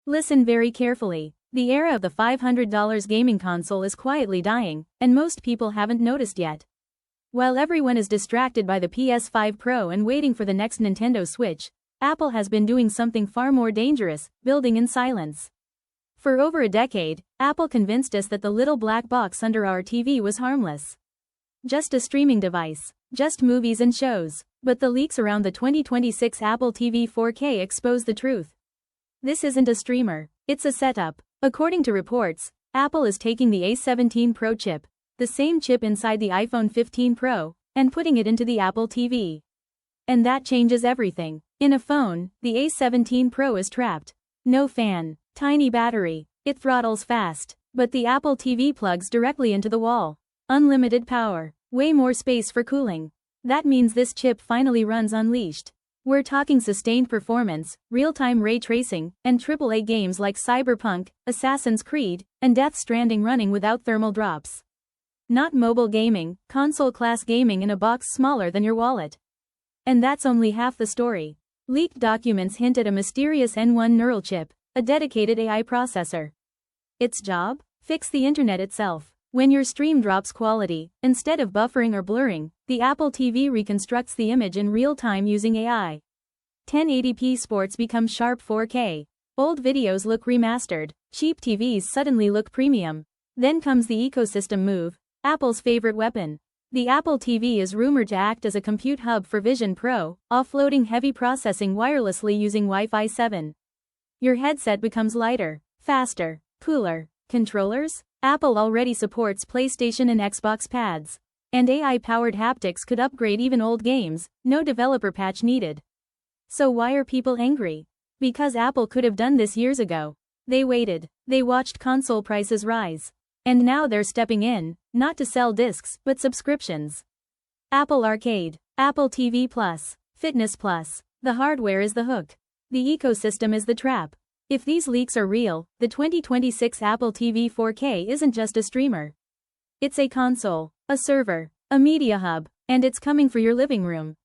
Listen very carefully. The era of the $500 gaming console is quietly dying, and most people haven't noticed yet. While everyone is distracted by the PS5 Pro and waiting for the next Nintendo Switch, Apple has been doing something far more dangerous, building in silence. For over a decade, Apple convinced us that the little black box under our TV was harmless. Just a streaming device, just movies and shows. But the leaks around the 2026 Apple TV 4K expose the truth. This isn't a streamer, it's a setup. According to reports, Apple is taking the A17 Pro chip, the same chip inside the iPhone 15 Pro, and putting it into the Apple TV. And that changes everything. In a phone, the A17 Pro is trapped. No fan, tiny battery, it throttles fast, but the Apple TV plugs directly into the wall. Unlimited power, way more space for cooling. That means this chip finally runs unleashed. We're talking sustained performance, real-time ray tracing, and AAA games like Cyberpunk, Assassin's Creed, and Death Stranding running without thermal drops. Not mobile gaming, console-class gaming in a box smaller than your wallet. And that's only half the story. Leaked documents hint at a mysterious N1 neural chip, a dedicated AI processor. Its job? Fix the internet itself. When your stream drops quality, instead of buffering or blurring, the Apple TV reconstructs the image in real time using AI. 1080p sports become sharp 4K. Old videos look remastered. Cheap TVs suddenly look premium. Then comes the ecosystem move, Apple's favorite weapon. The Apple TV is rumored to act as a compute hub for Vision Pro, offloading heavy processing wirelessly using Wi-Fi 7. Your headset becomes lighter, faster, cooler. Controllers? Apple already supports PlayStation and Xbox pads. And AI-powered haptics could upgrade even old games, no developer patch needed. So why are people angry? Because Apple could have done this years ago. They waited. They watched console prices rise. And now they're stepping in, not to sell discs, but subscriptions. Apple Arcade, Apple TV Plus, Fitness Plus. The hardware is the hook. The ecosystem is the trap. If these leaks are real, the 2026 Apple TV 4K isn't just a streamer. It's a console, a server, a media hub, and it's coming for your living room.